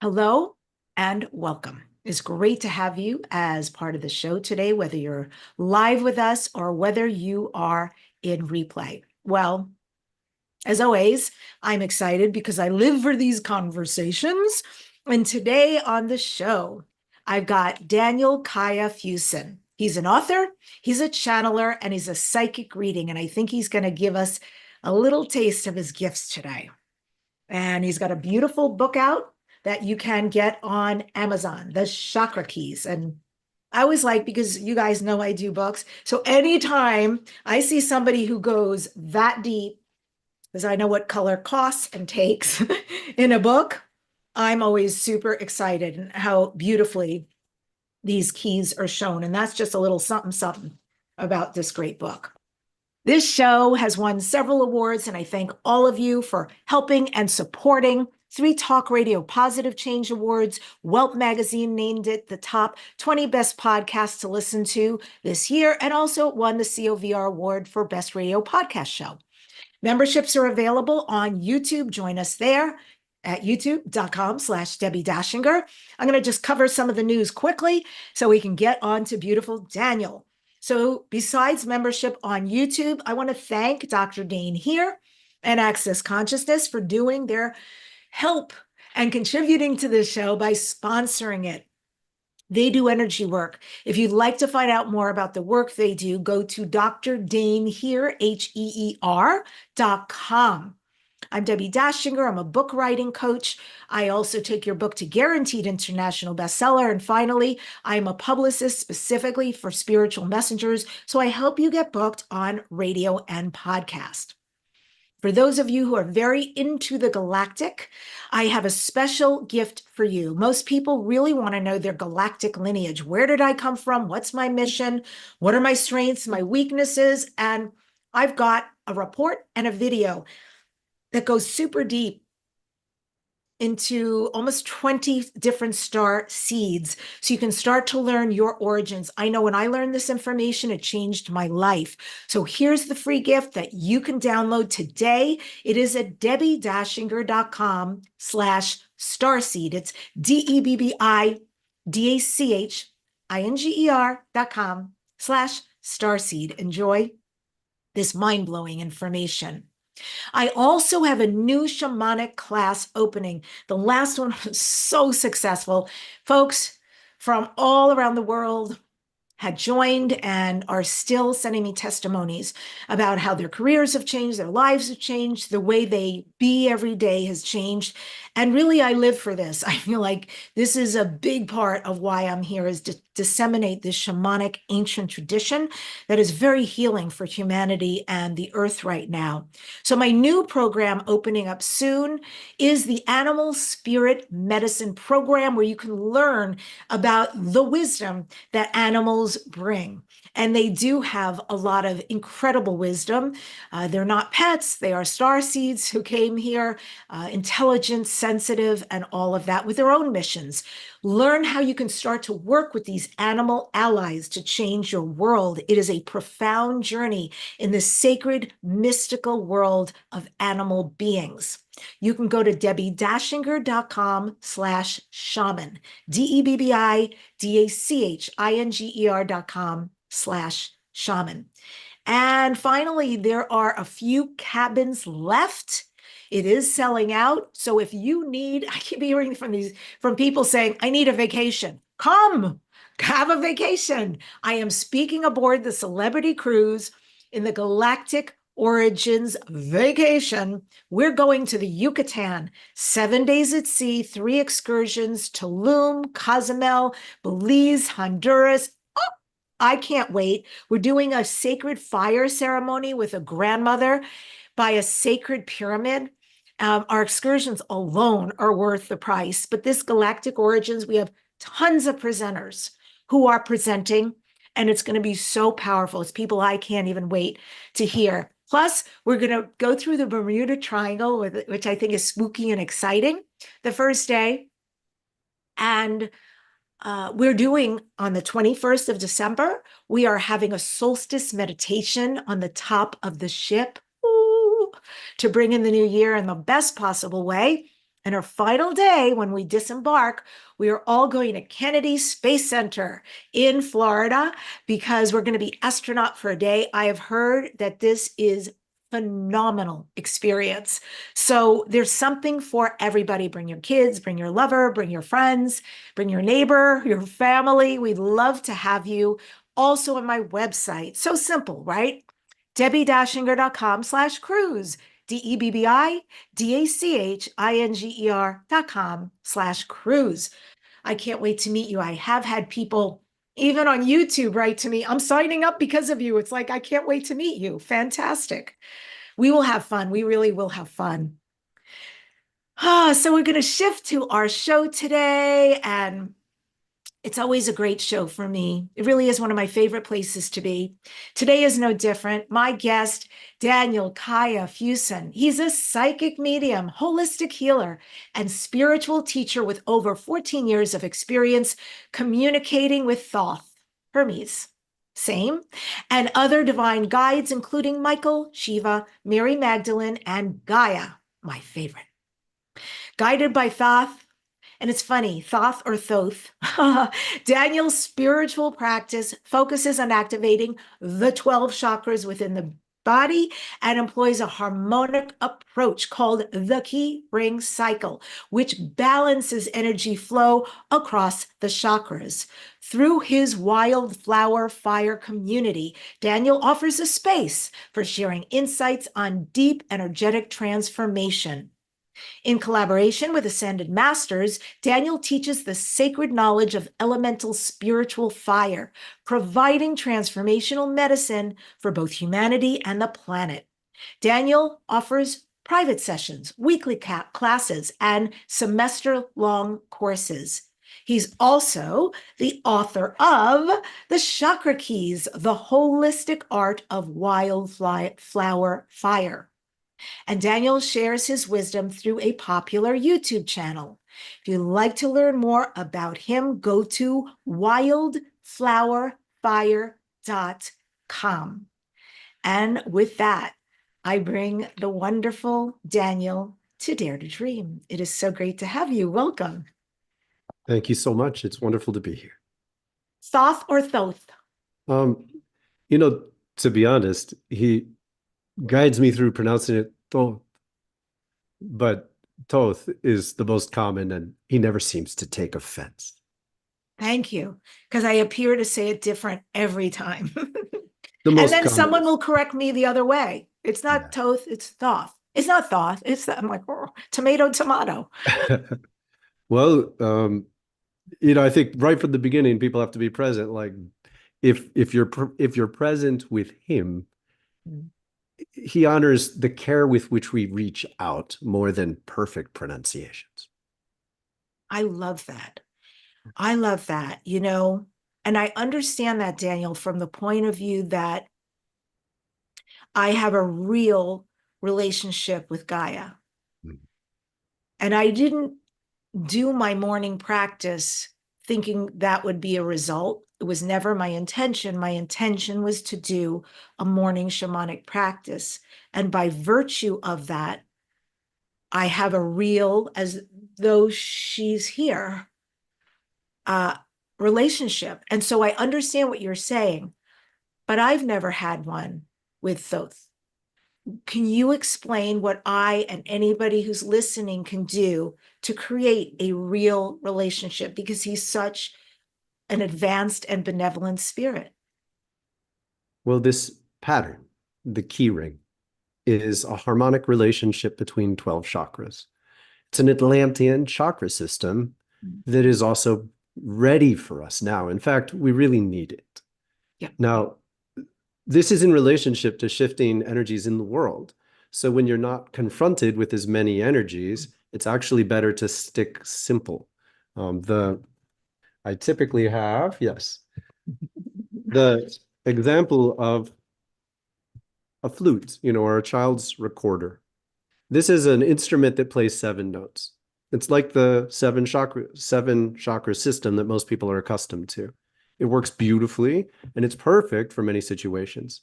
Hello and welcome. It's great to have you as part of the show today, whether you're live with us or whether you are in replay. Well, as always, I'm excited because I live for these conversations. And today on the show, I've got Daniel KAIYA FUSON. He's an author, he's a channeler, and he's a psychic reading. And I think he's going to give us a little taste of his gifts today. And he's got a beautiful book out that you can get on Amazon, The Chakra Keys. And I always like, because you guys know I do books. So anytime I see somebody who goes that deep, because I know what color costs and takes in a book, I'm always super excited and how beautifully these keys are shown. And that's just a little something, something about this great book. This show has won several awards, and I thank all of you for helping and supporting. 3 Talk Radio Positive Change Awards. Welt Magazine named it the top 20 best podcasts to listen to this year, and also won the COVR Award for Best Radio Podcast Show. Memberships are available on YouTube. Join us there at youtube.com/Debbi Dachinger. I'm going to just cover some of the news quickly so we can get on to beautiful Daniel. So besides membership on YouTube, I want to thank Dr. Dane here and Access Consciousness for doing their help and contributing to this show by sponsoring it. They do energy work. If you'd like to find out more about the work they do, go to Dr. Dane here, HEER.com. I'm Debbi Dachinger. I'm a book writing coach. I also take your book to guaranteed international bestseller. And finally, I'm a publicist specifically for spiritual messengers. So I help you get booked on radio and podcast. For those of you who are very into the galactic, I have a special gift for you. Most people really want to know their galactic lineage. Where did I come from? What's my mission? What are my strengths, my weaknesses? And I've got a report and a video that goes super deep into almost 20 different star seeds. So you can start to learn your origins. I know when I learned this information, it changed my life. So here's the free gift that you can download today. It is at DebbiDachinger.com/starseed. It's DebbiDachinger.com/starseed. Enjoy this mind-blowing information. I also have a new shamanic class opening. The last one was so successful. Folks from all around the world had joined and are still sending me testimonies about how their careers have changed, their lives have changed, the way they be every day has changed. And really, I live for this. I feel like this is a big part of why I'm here, is to disseminate this shamanic ancient tradition that is very healing for humanity and the earth right now. So my new program opening up soon is the Animal Spirit Medicine Program, where you can learn about the wisdom that animals bring. And they do have a lot of incredible wisdom. They're not pets, they are star seeds who came here, intelligent, sensitive, and all of that with their own missions. Learn how you can start to work with these animal allies to change your world. It is a profound journey in the sacred, mystical world of animal beings. You can go to DebbiDachinger.com/shaman, DebbiDachinger.com/shaman. And finally, there are a few cabins left. It is selling out. So if you need, I keep hearing from people saying, I need a vacation. Come, have a vacation. I am speaking aboard the Celebrity Cruise in the Galactic Origins Vacation. We're going to the Yucatan, 7 days at sea, 3 excursions, Tulum, Cozumel, Belize, Honduras. Oh, I can't wait. We're doing a sacred fire ceremony with a grandmother by a sacred pyramid. Our excursions alone are worth the price. But this Galactic Origins, we have tons of presenters who are presenting, and it's going to be so powerful. It's people I can't even wait to hear. Plus, we're going to go through the Bermuda Triangle, which I think is spooky and exciting, the first day. And we're doing, on the 21st of December, we are having a solstice meditation on the top of the ship to bring in the new year in the best possible way. And our final day, when we disembark, we are all going to Kennedy Space Center in Florida because we're going to be astronaut for a day. I have heard that this is phenomenal experience. So there's something for everybody. Bring your kids, bring your lover, bring your friends, bring your neighbor, your family. We'd love to have you. Also on my website. So simple, right? DebbiDachinger.com/cruise. DebbiDachinger.com/cruise. I can't wait to meet you. I have had people, even on YouTube, write to me, I'm signing up because of you. It's like, I can't wait to meet you. Fantastic. We will have fun. We really will have fun. So we're going to shift to our show today, and it's always a great show for me. It really is one of my favorite places to be. Today is no different. My guest, Daniel KAIYA FUSON. He's a psychic medium, holistic healer, and spiritual teacher with over 14 years of experience communicating with Thoth, Hermes, same, and other divine guides, including Michael, Shiva, Mary Magdalene, and Gaia, my favorite. Guided by Thoth, and it's funny, Thoth or Thoth. Daniel's spiritual practice focuses on activating the 12 chakras within the body and employs a harmonic approach called the key ring cycle, which balances energy flow across the chakras. Through his wildflower fire community, Daniel offers a space for sharing insights on deep energetic transformation. In collaboration with Ascended Masters, Daniel teaches the sacred knowledge of elemental spiritual fire, providing transformational medicine for both humanity and the planet. Daniel offers private sessions, weekly classes, and semester-long courses. He's also the author of The Chakra Keys, the holistic art of wildflower fire. And Daniel shares his wisdom through a popular YouTube channel. If you'd like to learn more about him, go to wildflowerfire.com. And with that, I bring the wonderful Daniel to Dare to Dream. It is so great to have you. Welcome. Thank you so much. It's wonderful to be here. Thoth or Thoth? To be honest, he guides me through pronouncing it Thoth, but Thoth is the most common, and he never seems to take offense. Thank you, because I appear to say it different every time. And then someone will correct me the other way. It's not Thoth, it's Thoth. It's not Thoth. I'm like, oh, tomato, tomato. Well, I think right from the beginning, people have to be present. Like, if you're present with him, he honors the care with which we reach out more than perfect pronunciations. I love that. I love that, and I understand that, Daniel, from the point of view that I have a real relationship with Gaia. And I didn't do my morning practice thinking that would be a result. It was never my intention. My intention was to do a morning shamanic practice. And by virtue of that, I have a real, as though she's here, relationship. And so I understand what you're saying, but I've never had one with Thoth. Can you explain what I and anybody who's listening can do to create a real relationship? Because he's such an advanced and benevolent spirit. Well, this pattern, the key ring, is a harmonic relationship between 12 chakras. It's an Atlantean chakra system that is also ready for us now. In fact, we really need it. Yeah. Now, this is in relationship to shifting energies in the world. So when you're not confronted with as many energies, it's actually better to stick simple. I typically have, the example of a flute, or a child's recorder. This is an instrument that plays 7 notes. It's like the seven chakra system that most people are accustomed to. It works beautifully, and it's perfect for many situations.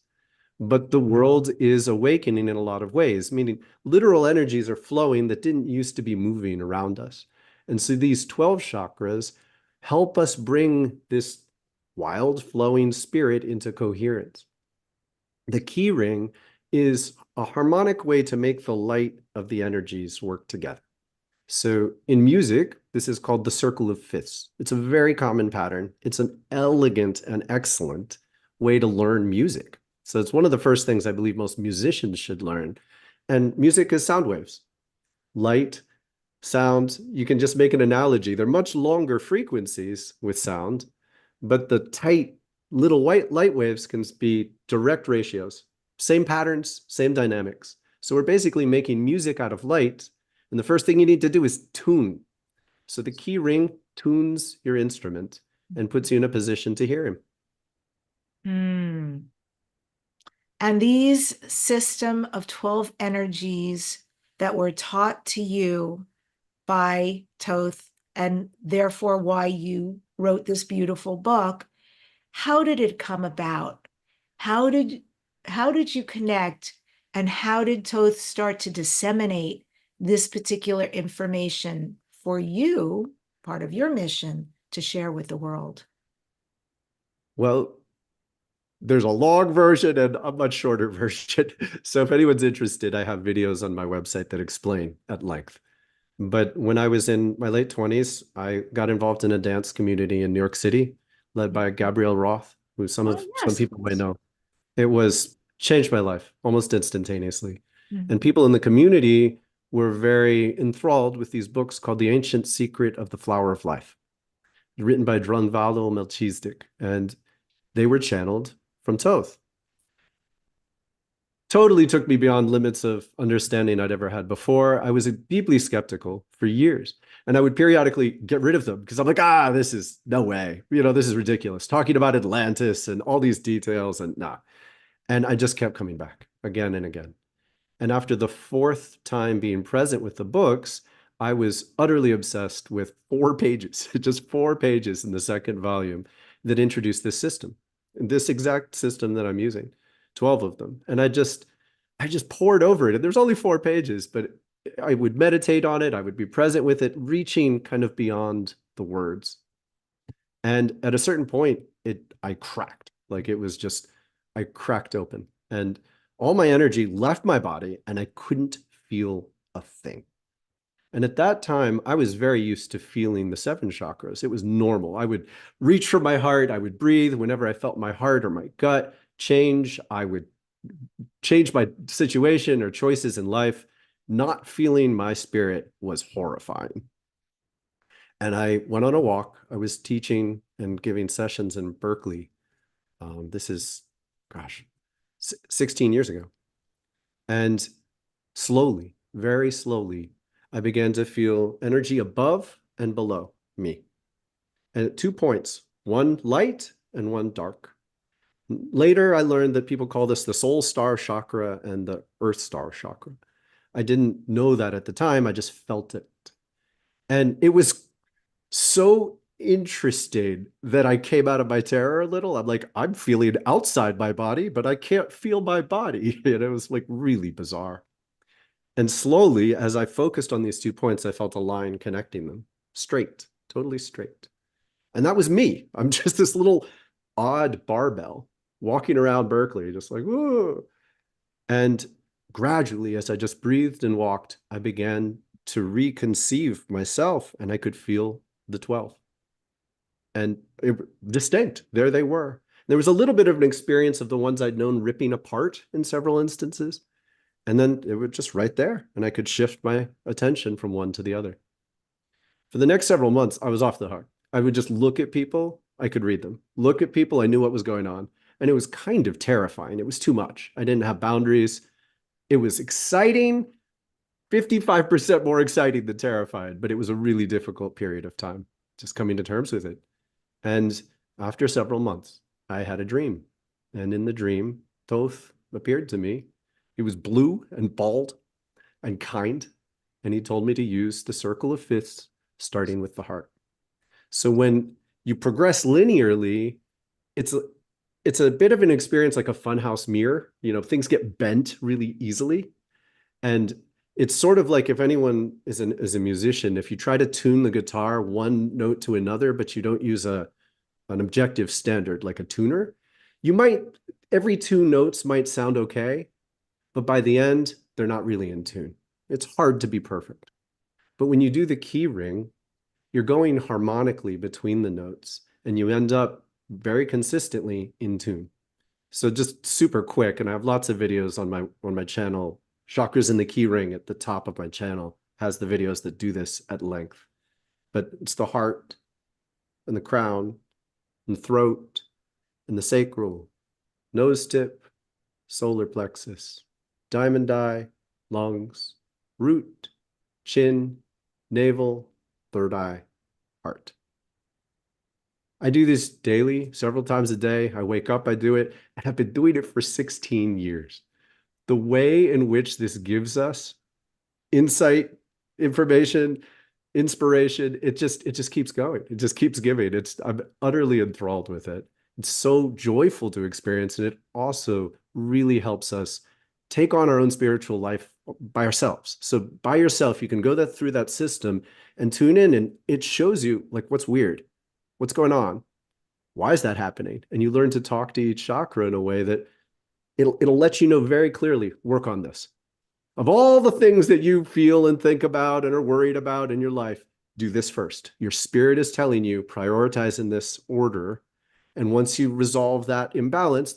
but the world is awakening in a lot of ways, meaning literal energies are flowing that didn't used to be moving around us. And so these 12 chakras help us bring this wild flowing spirit into coherence. The key ring is a harmonic way to make the light of the energies work together. So in music, this is called the circle of fifths. It's a very common pattern. It's an elegant and excellent way to learn music. So it's one of the first things I believe most musicians should learn. And music is sound waves. Light, sound, you can just make an analogy. They're much longer frequencies with sound, but the tight little white light waves can be direct ratios. Same patterns, same dynamics. So we're basically making music out of light. And the first thing you need to do is tune. So the key ring tunes your instrument and puts you in a position to hear him. And these system of 12 energies that were taught to you by Thoth, and therefore why you wrote this beautiful book, how did it come about? How did you connect, and how did Thoth start to disseminate this particular information for you, part of your mission, to share with the world? Well, there's a long version and a much shorter version. So if anyone's interested, I have videos on my website that explain at length. But when I was in my late 20s, I got involved in a dance community in New York City, led by Gabrielle Roth, who some people might know. It was changed my life almost instantaneously. And people in the community were very enthralled with these books called The Ancient Secret of the Flower of Life, written by Drunvalo Melchizedek. And they were channeled from Thoth. Totally took me beyond limits of understanding I'd ever had before. I was deeply skeptical for years. And I would periodically get rid of them because I'm like, this is no way. This is ridiculous. Talking about Atlantis and all these details and nah. And I just kept coming back again and again. And after the fourth time being present with the books, I was utterly obsessed with 4 pages, just 4 pages in the second volume that introduced this system, this exact system that I'm using, 12 of them. And I just poured over it. And there's only 4 pages, but I would meditate on it. I would be present with it, reaching kind of beyond the words. And at a certain point, I cracked. Like it was just, I cracked open. And all my energy left my body and I couldn't feel a thing. And at that time, I was very used to feeling the 7 chakras. It was normal. I would reach for my heart. I would breathe. Whenever I felt my heart or my gut change, I would change my situation or choices in life. Not feeling my spirit was horrifying. And I went on a walk. I was teaching and giving sessions in Berkeley. This is, 16 years ago. And slowly, very slowly, I began to feel energy above and below me. And at 2 points, one light and one dark. Later, I learned that people call this the soul star chakra and the earth star chakra. I didn't know that at the time. I just felt it. And it was so interesting that I came out of my terror a little. I'm like, I'm feeling outside my body, but I can't feel my body. And it was like really bizarre. And slowly, as I focused on these 2 points, I felt a line connecting them straight, totally straight. And that was me. I'm just this little odd barbell walking around Berkeley, just like, whoa. And gradually, as I just breathed and walked, I began to reconceive myself and I could feel the 12. And distinct, there they were. There was a little bit of an experience of the ones I'd known ripping apart in several instances. And then it was just right there. And I could shift my attention from one to the other. For the next several months, I was off the hook. I would just look at people. I could read them. Look at people. I knew what was going on. And it was kind of terrifying. It was too much. I didn't have boundaries. It was exciting, 55% more exciting than terrifying, but it was a really difficult period of time, just coming to terms with it. And after several months, I had a dream. And in the dream, Thoth appeared to me. He was blue and bald and kind. And he told me to use the circle of fifths, starting with the heart. So when you progress linearly, it's it's a bit of an experience like a funhouse mirror. You know, things get bent really easily. And it's sort of like if anyone is a musician, if you try to tune the guitar one note to another, but you don't use an objective standard like a tuner, you might every two notes might sound okay, but by the end, they're not really in tune. It's hard to be perfect. But when you do the key ring, you're going harmonically between the notes and you end up very consistently in tune. So just super quick, and I have lots of videos on my channel. Chakras in the Key Ring at the top of my channel has the videos that do this at length. But it's the heart and the crown and the throat and the sacral, nose tip, solar plexus, diamond eye, lungs, root, chin, navel, third eye, heart. I do this daily, several times a day. I wake up, I do it, and I've been doing it for 16 years. The way in which this gives us insight, information, inspiration, it just keeps going. It just keeps giving. I'm utterly enthralled with it. It's so joyful to experience, and it also really helps us take on our own spiritual life by ourselves. So by yourself, you can go through that system and tune in, and it shows you like what's weird, what's going on, why is that happening, and you learn to talk to each chakra in a way that it'll let you know very clearly, work on this. Of all the things that you feel and think about and are worried about in your life, do this first. Your spirit is telling you, prioritize in this order. And once you resolve that imbalance,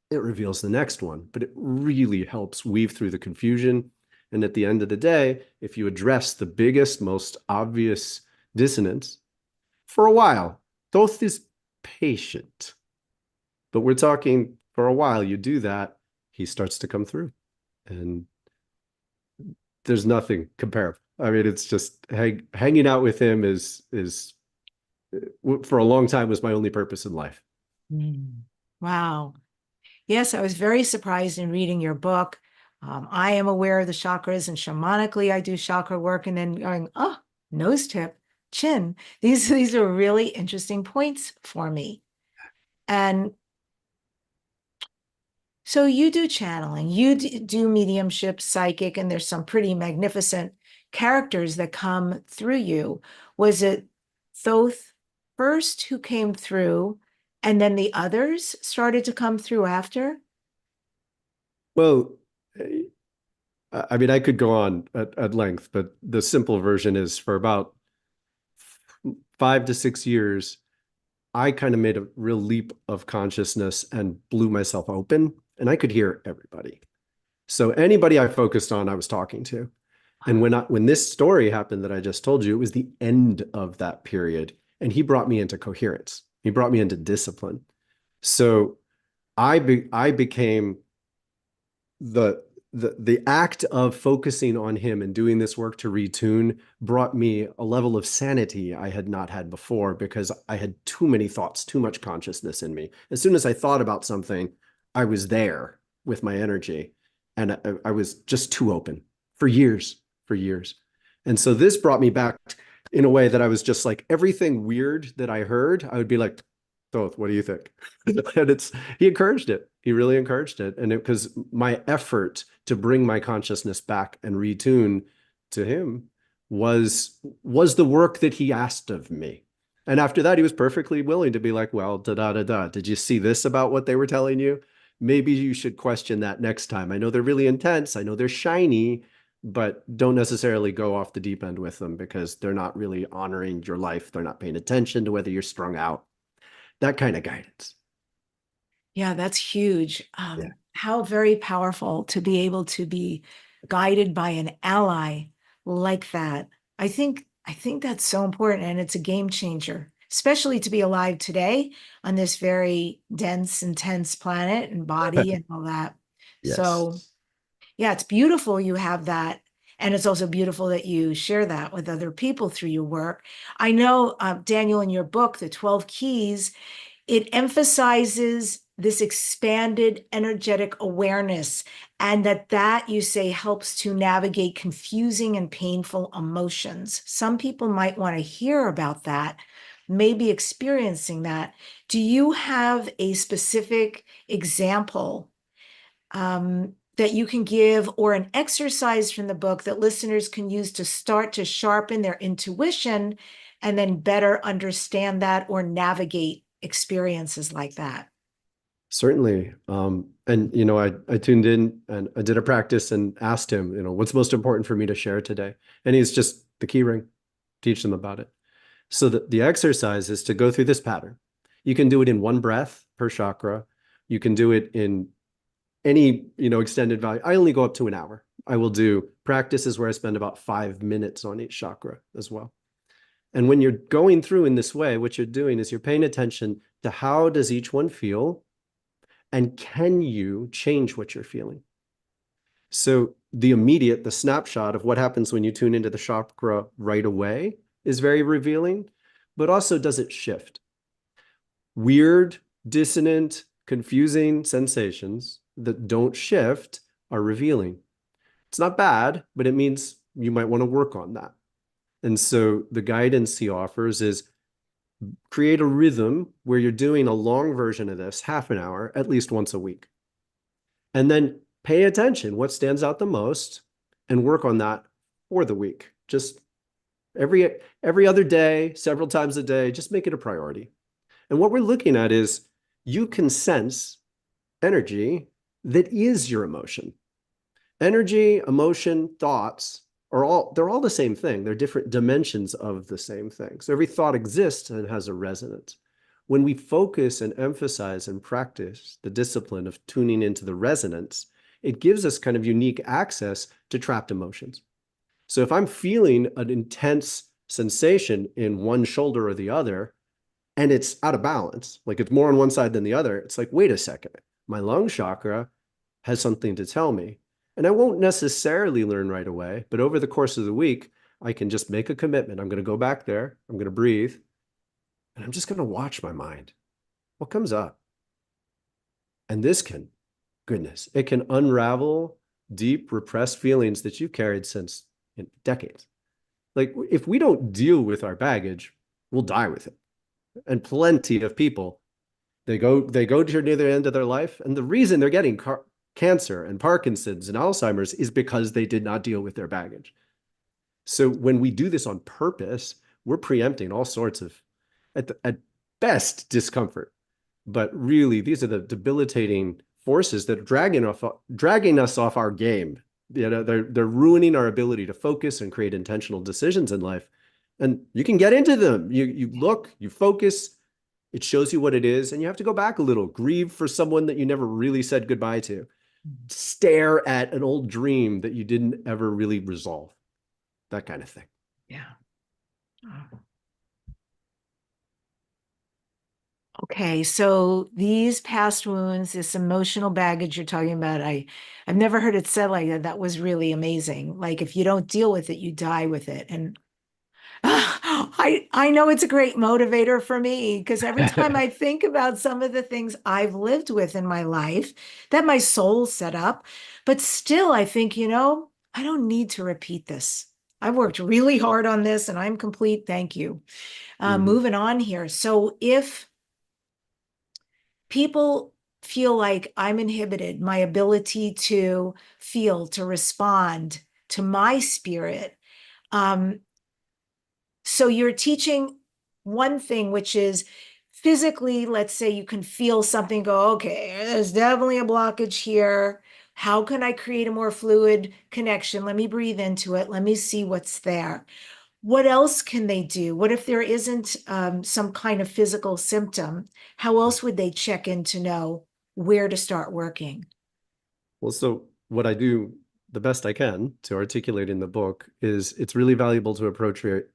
it reveals the next one. But it really helps weave through the confusion. And at the end of the day, if you address the biggest, most obvious dissonance, for a while, Thoth is patient. But we're talking for a while, you do that, he starts to come through. And there's nothing comparable. I mean, it's just hanging out with him is for a long time was my only purpose in life. Mm. Wow. Yes, I was very surprised in reading your book. I am aware of the chakras, and shamanically, I do chakra work, and then going, oh, nose tip, chin. These are really interesting points for me. And so you do channeling, you do mediumship, psychic, and there's some pretty magnificent characters that come through you. Was it Thoth first who came through, and then the others started to come through after? Well, I mean, I could go on at length, but the simple version is for about 5 to 6 years, I kind of made a real leap of consciousness and blew myself open, and I could hear everybody. So anybody I focused on, I was talking to. And when this story happened that I just told you, it was the end of that period. And he brought me into coherence. He brought me into discipline. So I became the act of focusing on him and doing this work to retune brought me a level of sanity I had not had before, because I had too many thoughts, too much consciousness in me. As soon as I thought about something, I was there with my energy, and I was just too open for years, for years. And so this brought me back in a way that I was just like, everything weird that I heard, I would be like, Thoth, what do you think? And he encouraged it. He really encouraged it. And because my effort to bring my consciousness back and retune to him was the work that he asked of me. And after that, he was perfectly willing to be like, well, da da da da. Did you see this about what they were telling you? Maybe you should question that next time. I know they're really intense. I know they're shiny, but don't necessarily go off the deep end with them, because they're not really honoring your life. They're not paying attention to whether you're strung out. That kind of guidance. Yeah, that's huge. Yeah. How very powerful to be able to be guided by an ally like that. I think that's so important, and it's a game changer, especially to be alive today on this very dense, intense planet and body and all that. So, Yes. yeah, it's beautiful you have that. And it's also beautiful that you share that with other people through your work. I know, Daniel, in your book, The 12 Keys, it emphasizes this expanded energetic awareness, and that you say helps to navigate confusing and painful emotions. Some people might want to hear about that, may be experiencing that. Do you have a specific example that you can give, or an exercise from the book that listeners can use to start to sharpen their intuition and then better understand that or navigate experiences like that? Certainly. And, I tuned in and I did a practice and asked him, what's most important for me to share today? And he's just the key ring, teach them about it. So the exercise is to go through this pattern. You can do it in one breath per chakra. You can do it in any, extended value. I only go up to an hour. I will do practices where I spend about 5 minutes on each chakra as well. And when you're going through in this way, what you're doing is you're paying attention to how does each one feel, and can you change what you're feeling? So the snapshot of what happens when you tune into the chakra right away is very revealing, but also does it shift? Weird, dissonant, confusing sensations that don't shift are revealing. It's not bad, but it means you might want to work on that. And so the guidance he offers is create a rhythm where you're doing a long version of this, half an hour, at least once a week. And then pay attention, what stands out the most, and work on that for the week. Just every other day, several times a day, just make it a priority. And what we're looking at is you can sense energy that is your emotion. Energy, emotion, thoughts they're all the same thing. They're different dimensions of the same thing. So every thought exists and has a resonance. When we focus and emphasize and practice the discipline of tuning into the resonance, it gives us kind of unique access to trapped emotions. So if I'm feeling an intense sensation in one shoulder or the other, and it's out of balance, like it's more on one side than the other, it's like, wait a second, my lung chakra has something to tell me. And I won't necessarily learn right away, but over the course of the week, I can just make a commitment. I'm going to go back there, I'm going to breathe, and I'm just going to watch my mind. What comes up? And this can, goodness, it can unravel deep repressed feelings that you've carried since decades. Like if we don't deal with our baggage, we'll die with it. And plenty of people, they go to near the end of their life, and the reason they're getting cancer and Parkinson's and Alzheimer's is because they did not deal with their baggage. So when we do this on purpose, we're preempting all sorts of, at best, discomfort. But really, these are the debilitating forces that are dragging us off our game. They're ruining our ability to focus and create intentional decisions in life. And you can get into them. You look, you focus, it shows you what it is, and you have to go back a little, grieve for someone that you never really said goodbye to, stare at an old dream that you didn't ever really resolve, that kind of thing. Yeah. Oh. Okay, so these past wounds, this emotional baggage you're talking about, I've never heard it said like that. That was really amazing. Like if you don't deal with it, you die with it. And I know it's a great motivator for me, because every time I think about some of the things I've lived with in my life that my soul set up, but still I think, I don't need to repeat this. I've worked really hard on this and I'm complete. Thank you. Moving on here. So if people feel like I'm inhibited, my ability to feel, to respond to my spirit, so you're teaching one thing, which is physically, let's say you can feel something, go, okay, there's definitely a blockage here. How can I create a more fluid connection? Let me breathe into it. Let me see what's there. What else can they do? What if there isn't some kind of physical symptom? How else would they check in to know where to start working? Well, so what I do the best I can to articulate in the book is it's really valuable to approach it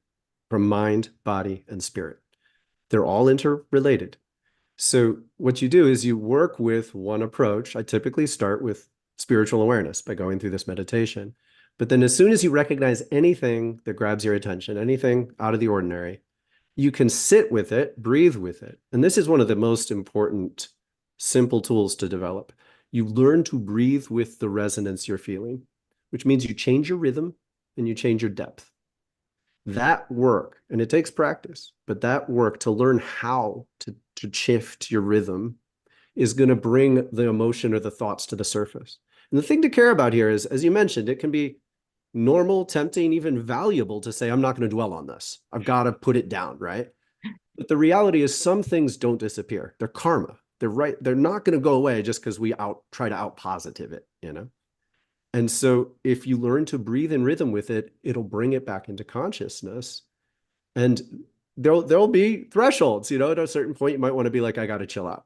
from mind, body, and spirit. They're all interrelated. So what you do is you work with one approach. I typically start with spiritual awareness by going through this meditation. But then as soon as you recognize anything that grabs your attention, anything out of the ordinary, you can sit with it, breathe with it. And this is one of the most important simple tools to develop. You learn to breathe with the resonance you're feeling, which means you change your rhythm and you change your depth. That work, and it takes practice, but that work to learn how to shift your rhythm is going to bring the emotion or the thoughts to the surface. And the thing to care about here is, as you mentioned, it can be normal, tempting, even valuable to say, I'm not going to dwell on this. I've got to put it down, right? But the reality is some things don't disappear. They're karma. They're right. They're not going to go away just because we try to out positive it, you know? And so if you learn to breathe in rhythm with it, it'll bring it back into consciousness. And there'll be thresholds, you know, at a certain point, you might want to be like, I got to chill out.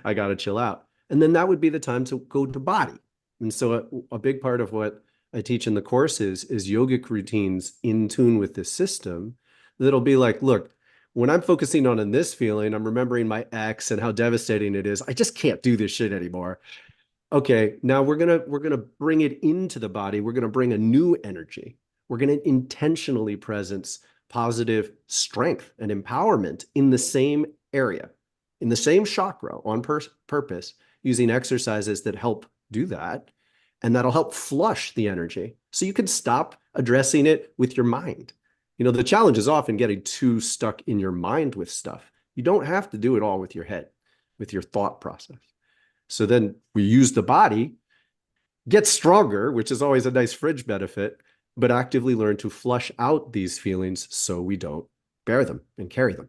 I got to chill out. And then that would be the time to go to body. And so a big part of what I teach in the course is yogic routines in tune with this system that'll be like, look, when I'm focusing on this feeling, I'm remembering my ex and how devastating it is. I just can't do this shit anymore. Okay, now we're gonna bring it into the body. We're gonna bring a new energy. We're gonna intentionally presence positive strength and empowerment in the same area, in the same chakra on purpose, using exercises that help do that. And that'll help flush the energy. So you can stop addressing it with your mind. You know, the challenge is often getting too stuck in your mind with stuff. You don't have to do it all with your head, with your thought process. So then we use the body, get stronger, which is always a nice fridge benefit, but actively learn to flush out these feelings so we don't bear them and carry them.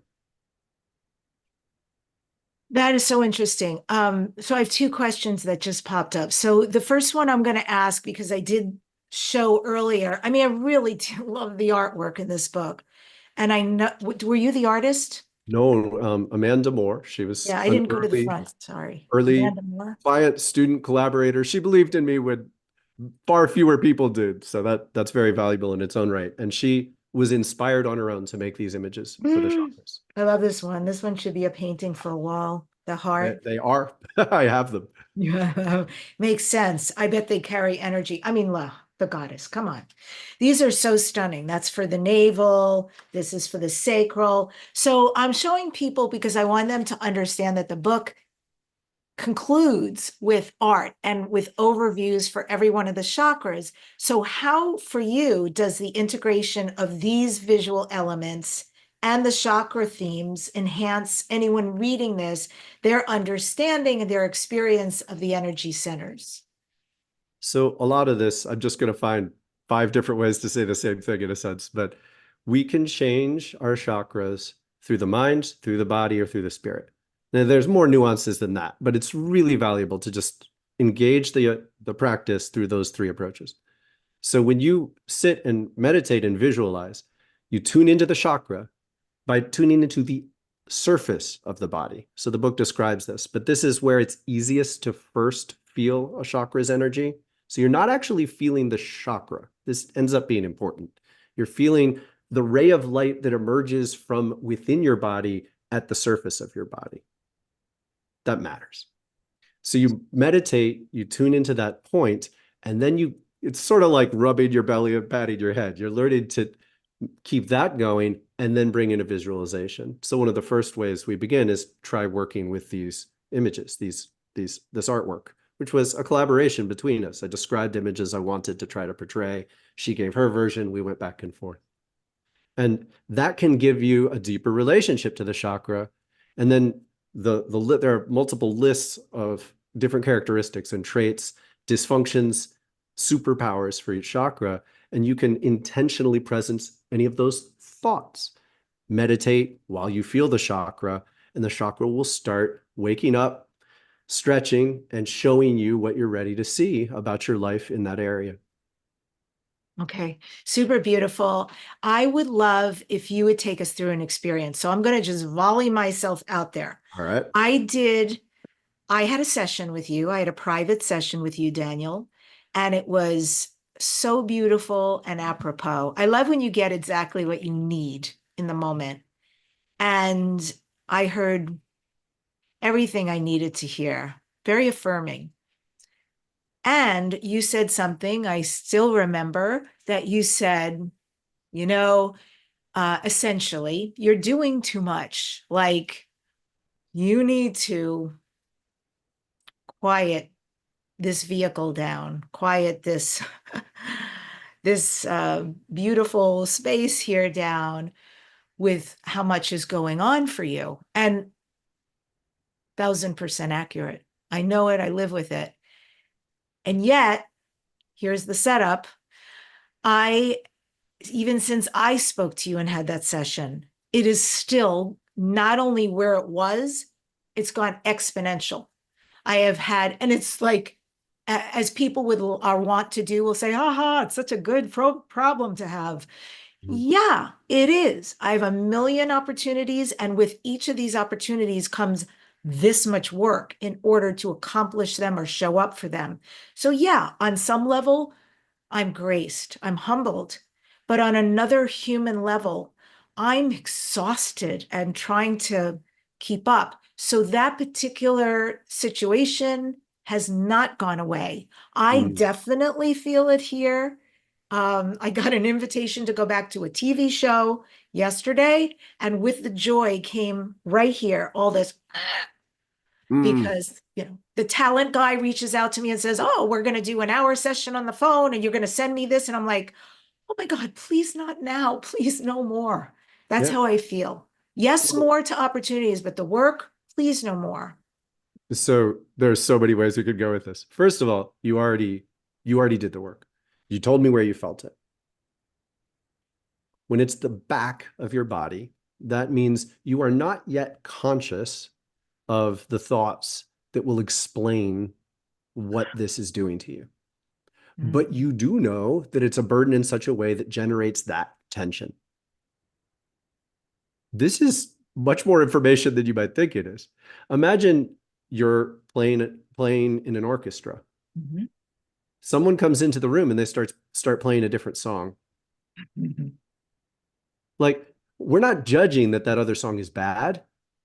That is so interesting. So I have two questions that just popped up. So the first one I'm going to ask because I did show earlier. I mean, I really do love the artwork in this book. And I know, were you the artist? No, Amanda Moore, she was Yeah, I an didn't go to the front. Sorry. early Amanda Moore. client, student, collaborator. She believed in me when far fewer people did. So that's very valuable in its own right. And she was inspired on her own to make these images for the Mm, chakras. I love this one. This one should be a painting for a wall. The heart. They are. I have them. Yeah, makes sense. I bet they carry energy. I mean, the goddess, come on. These are so stunning. That's for the navel. This is for the sacral. So I'm showing people because I want them to understand that the book concludes with art and with overviews for every one of the chakras. So how, for you, does the integration of these visual elements and the chakra themes enhance anyone reading this, their understanding and their experience of the energy centers? So a lot of this, I'm just going to find 5 different ways to say the same thing in a sense, but we can change our chakras through the mind, through the body, or through the spirit. Now, there's more nuances than that, but it's really valuable to just engage the practice through those 3 approaches. So when you sit and meditate and visualize, you tune into the chakra by tuning into the surface of the body. So the book describes this, but this is where it's easiest to first feel a chakra's energy. So you're not actually feeling the chakra. This ends up being important. You're feeling the ray of light that emerges from within your body at the surface of your body. That matters. So you meditate, you tune into that point, and then it's sort of like rubbing your belly and patting your head. You're learning to keep that going and then bring in a visualization. So one of the first ways we begin is try working with these images, this artwork, which was a collaboration between us. I described images I wanted to try to portray. She gave her version. We went back and forth. And that can give you a deeper relationship to the chakra. And then there are multiple lists of different characteristics and traits, dysfunctions, superpowers for each chakra. And you can intentionally presence any of those thoughts. Meditate while you feel the chakra, and the chakra will start waking up, stretching, and showing you what you're ready to see about your life in that area. Okay, super beautiful. I would love if you would take us through an experience. So I'm going to just volley myself out there. All right. I had a session with you. I had a private session with you, Daniel, and it was so beautiful and apropos. I love when you get exactly what you need in the moment. And I heard everything I needed to hear, very affirming. And you said something I still remember that you said, you know, essentially, you're doing too much. Like, you need to quiet this vehicle down, quiet this this beautiful space here down with how much is going on for you. And 1,000% accurate. I know it. I live with it. And yet, here's the setup. Even since I spoke to you and had that session, it is still not only where it was, it's gone exponential. I have had, and it's like, as people are want to do, will say, haha, it's such a good problem to have. Mhm. Yeah, it is. I have a million opportunities, and with each of these opportunities comes this much work in order to accomplish them or show up for them. So yeah, on some level, I'm graced, I'm humbled, but on another human level, I'm exhausted and trying to keep up. So that particular situation has not gone away. I Mm. definitely feel it here. I got an invitation to go back to a TV show yesterday, and with the joy came right here, all this Mm. because the talent guy reaches out to me and says, oh, we're going to do an hour session on the phone and you're going to send me this. And I'm like, oh my God, please not now. Please no more. That's Yeah. how I feel. Yes, Well, more to opportunities, but the work, please no more. so there's so many ways we could go with this. First of all, you already did the work. You told me where you felt it. When it's the back of your body, that means you are not yet conscious of the thoughts that will explain what this is doing to you. But Mm. you do know that it's a burden in such a way that generates that tension. This is much more information than you might think it is. Imagine you're playing in an orchestra. Mhm. Someone comes into the room and they start playing a different song. Mhm. Like, we're not judging that other song is bad.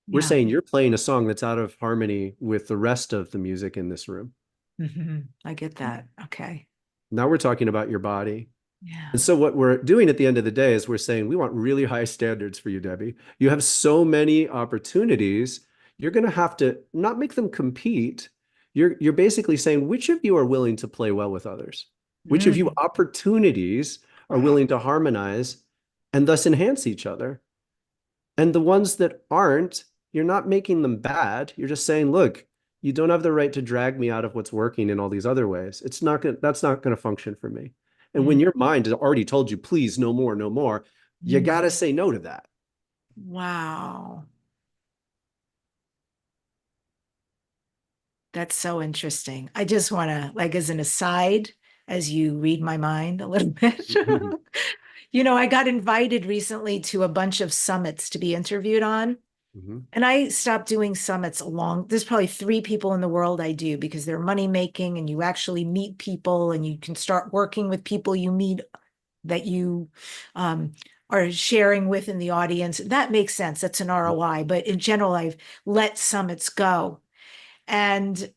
We're Yeah. saying you're playing a song that's out of harmony with the rest of the music in this room. I get that. Okay. Now we're talking about your body. Yeah. And so what we're doing at the end of the day is we're saying we want really high standards for you, Debbie. You have so many opportunities. You're going to have to not make them compete. You're basically saying which of you are willing to play well with others? Which of you Mm. opportunities are willing to harmonize and thus enhance each other? And the ones that aren't, you're not making them bad. You're just saying, look, you don't have the right to drag me out of what's working in all these other ways. That's not going to function for me. And when Mm. your mind has already told you, please, no more, no more, you got Mm. to say no to that. Wow. That's so interesting. I just want to, like, as an aside, as you read my mind a little bit, Mhm. I got invited recently to a bunch of summits to be interviewed on. Mhm. And I stopped doing summits there's probably 3 people in the world I do because they're money making and you actually meet people and you can start working with people you meet that you um, are sharing with in the audience. That makes sense. That's an ROI. But in general, I've let summits go. And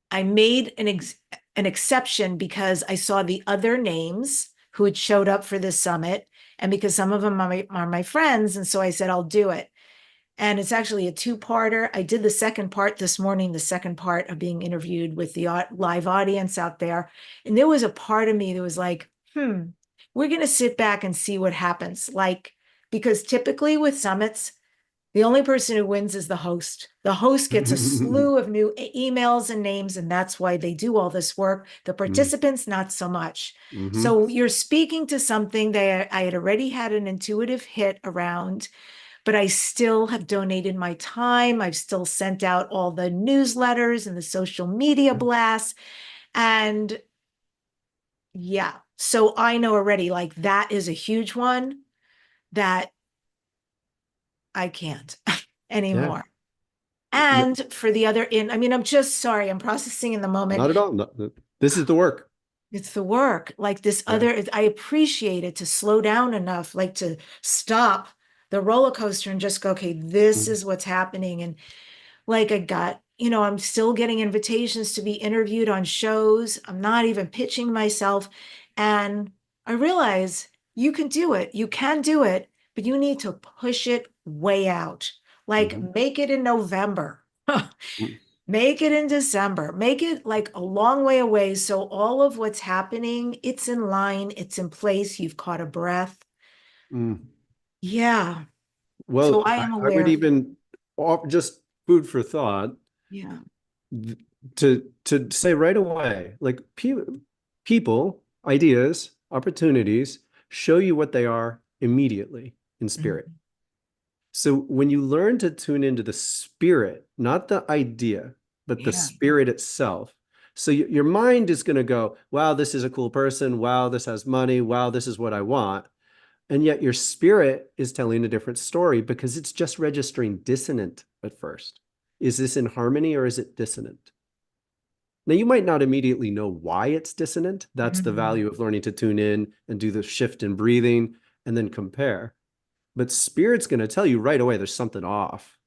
I made an exception because I saw the other names who had showed up for this summit, and because some of them are my friends, and so I said I'll do it. And it's actually a 2-parter. I did the second part this morning, the second part of being interviewed with the live audience out there, and there was a part of me that was like, we're going to sit back and see what happens. Like, because typically with summits, the only person who wins is the host. The host gets a slew of new emails and names, and that's why they do all this work. The participants, not so much. Mhm. So you're speaking to something that I had already had an intuitive hit around, but I still have donated my time. I've still sent out all the newsletters and the social media blasts. And yeah, so I know already, like, that is a huge one that I can't Yeah. anymore. No, And for the other I mean, I'm just sorry, I'm processing in the moment. not at all. This is the work. It's the work, like this Yeah. other, I appreciate it to slow down enough, like to stop the roller coaster and just go, okay, this Mhm. is what's happening. And like I'm still getting invitations to be interviewed on shows. I'm not even pitching myself. And I realize you can do it. You can do it, but you need to push it way out. Like Mhm. make it in November. Make it in December. Make it like a long way away. So all of what's happening, it's in line, it's in place. You've caught a breath. Mm. Yeah. So Well, I I, am I would aware. even just food for thought Yeah. to say right away, like people, ideas, opportunities show you what they are immediately in spirit. Mhm. So when you learn to tune into the spirit, not the idea, but the Yeah. spirit itself. So your mind is going to go, wow, this is a cool person. Wow, this has money. Wow, this is what I want. And yet your spirit is telling a different story because it's just registering dissonant at first. Is this in harmony or is it dissonant? Now, you might not immediately know why it's dissonant. That's the Mhm. value of learning to tune in and do the shift in breathing and then compare. But spirit's going to tell you right away there's something off.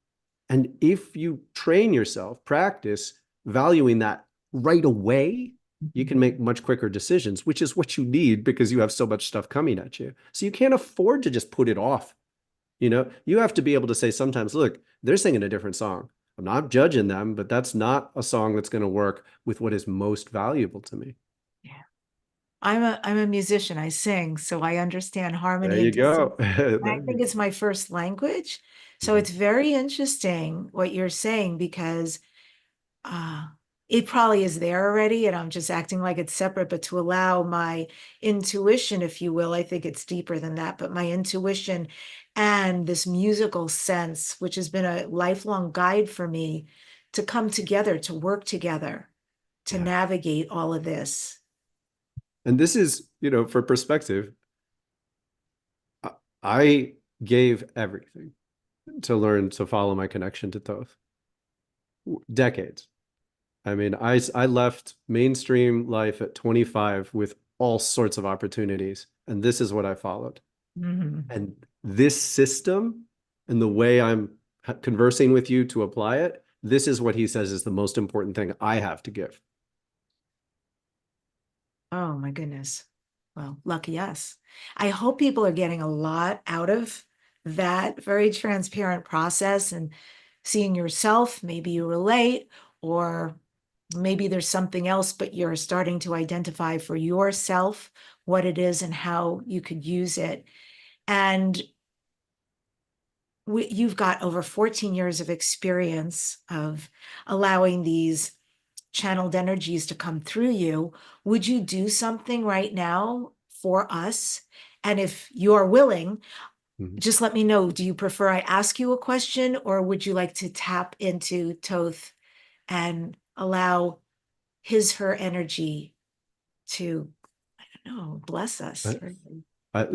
And if you train yourself, practice valuing that right away, you can make much quicker decisions, which is what you need because you have so much stuff coming at you. So you can't afford to just put it off. You have to be able to say sometimes, look, they're singing a different song. I'm not judging them, but that's not a song that's going to work with what is most valuable to me. Yeah. I'm a musician. I sing, so I understand There harmony you and dissonance. go. And I think it's my first language. So Mhm. it's very interesting what you're saying because uh, it probably is there already, and I'm just acting like it's separate, but to allow my intuition, if you will, I think it's deeper than that, but my intuition and this musical sense, which has been a lifelong guide for me to come together, to work together, to Yeah. navigate all of this. And this is, for perspective, I gave everything to learn to follow my connection to Thoth. Decades. I mean, I left mainstream life at 25 with all sorts of opportunities, and this is what I followed. Mhm. And this system and the way I'm conversing with you to apply it, this is what he says is the most important thing I have to give. Oh my goodness. Well, lucky us. I hope people are getting a lot out of that very transparent process and seeing yourself. Maybe you relate, or maybe there's something else, but you're starting to identify for yourself what it is and how you could use it. And you've got over 14 years of experience of allowing these channeled energies to come through you. Would you do something right now for us? And if you're willing, Mhm. just let me know. Do you prefer I ask you a question, or would you like to tap into Thoth and allow his, her energy to, I don't know, bless us?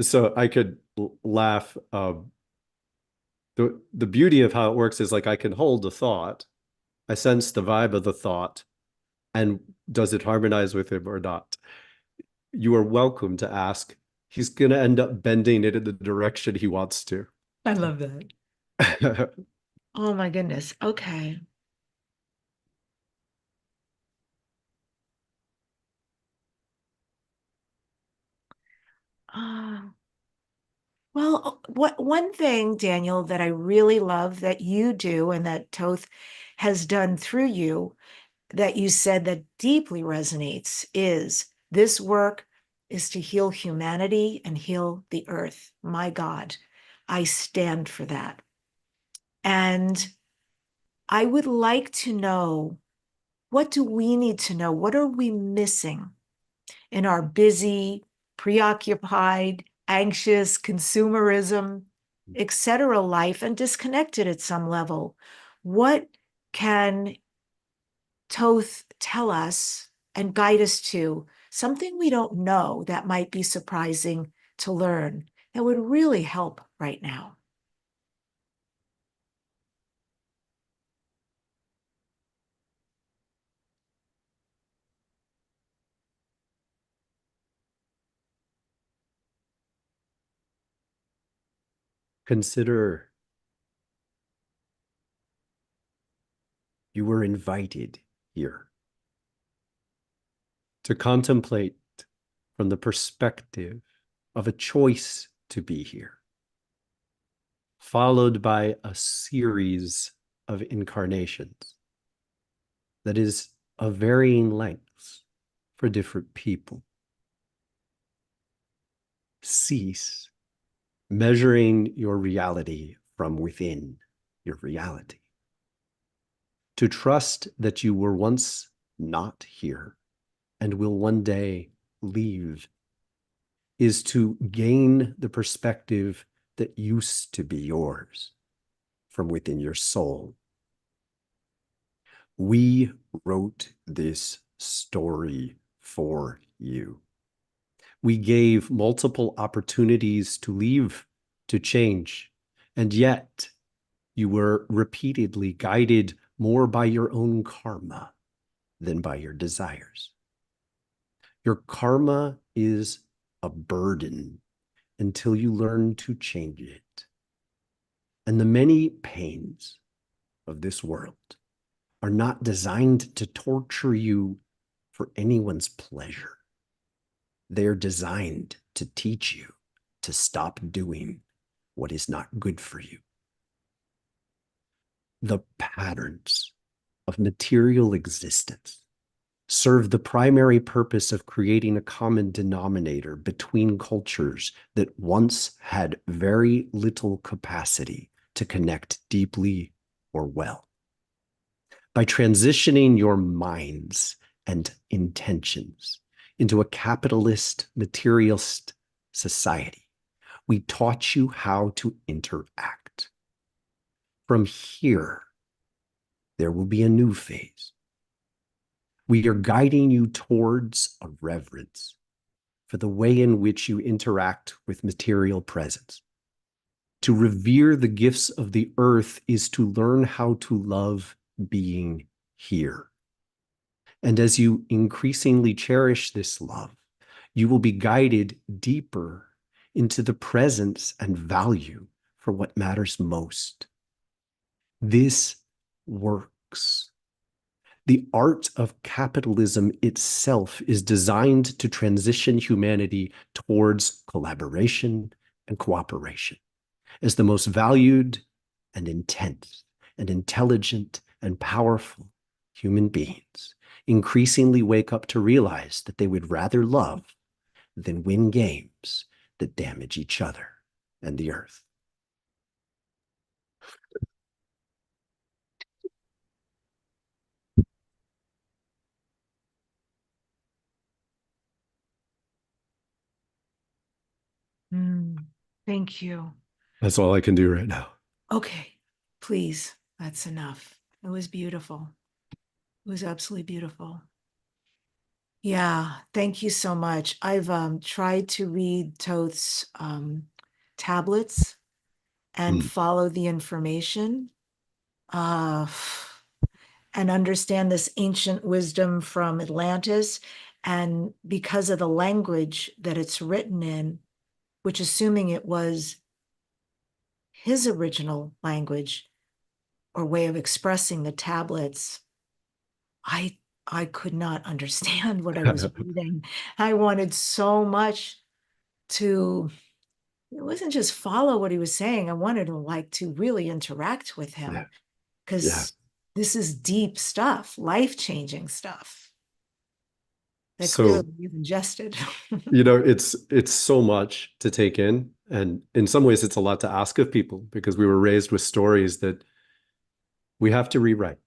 So I could laugh. The beauty of how it works is like I can hold a thought, I sense the vibe of the thought, and does it harmonize with him or not? You are welcome to ask. He's going to end up bending it in the direction he wants to. I love that. Oh my goodness. Okay. Uh, well, what one thing, Daniel, that I really love that you do and that Toth has done through you that you said that deeply resonates is this work is to heal humanity and heal the earth. My God, I stand for that. And I would like to know, what do we need to know? What are we missing in our busy, preoccupied, anxious, consumerism, etc. life and disconnected at some level? What can Toth tell us and guide us to something we don't know that might be surprising to learn that would really help right now? Consider you were invited here to contemplate from the perspective of a choice to be here, followed by a series of incarnations. that is of varying lengths for different people. Cease measuring your reality from within your reality. To trust that you were once not here and will one day leave is to gain the perspective that used to be yours from within your soul. We wrote this story for you. We gave multiple opportunities to leave, to change, and yet you were repeatedly guided more by your own karma than by your desires. Your karma is a burden until you learn to change it. And the many pains of this world are not designed to torture you for anyone's pleasure. They are designed to teach you to stop doing what is not good for you. The patterns of material existence serve the primary purpose of creating a common denominator between cultures that once had very little capacity to connect deeply or well. By transitioning your minds and intentions into a capitalist, materialist society, we taught you how to interact. From here, there will be a new phase. We are guiding you towards a reverence for the way in which you interact with material presence. To revere the gifts of the earth is to learn how to love being here. And as you increasingly cherish this love, you will be guided deeper into the presence and value for what matters most. This works. The art of capitalism itself is designed to transition humanity towards collaboration and cooperation as the most valued and intense and intelligent and powerful human beings increasingly wake up to realize that they would rather love than win games that damage each other and the earth. Thank you. That's all I can do right now. Okay, please, that's enough. It was beautiful. It was absolutely beautiful. Yeah, thank you so much. I've tried to read Thoth's tablets and follow the information and understand this ancient wisdom from Atlantis. And because of the language that it's written in, which assuming it was his original language or way of expressing the tablets, I could not understand what I was reading. I wanted so much to, it wasn't just follow what he was saying. I wanted to really interact with him because this is deep stuff, life-changing stuff that clearly you've ingested. It's so much to take in. And in some ways, it's a lot to ask of people because we were raised with stories that we have to rewrite.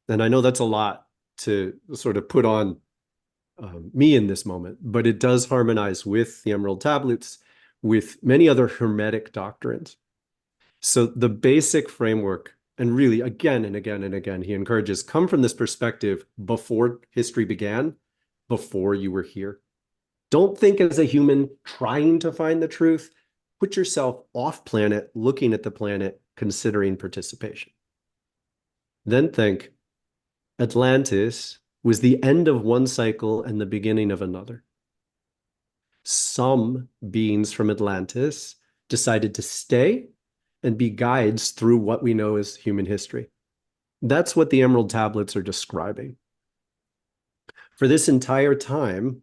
And I know that's a lot to sort of put on me in this moment, but it does harmonize with the Emerald Tablets, with many other Hermetic doctrines. So the basic framework, and really again and again and again, he encourages, come from this perspective before history began, before you were here. Don't think as a human trying to find the truth. Put yourself off planet, looking at the planet, considering participation. Then think, Atlantis was the end of one cycle and the beginning of another. Some beings from Atlantis decided to stay and be guides through what we know as human history. That's what the Emerald Tablets are describing. For this entire time,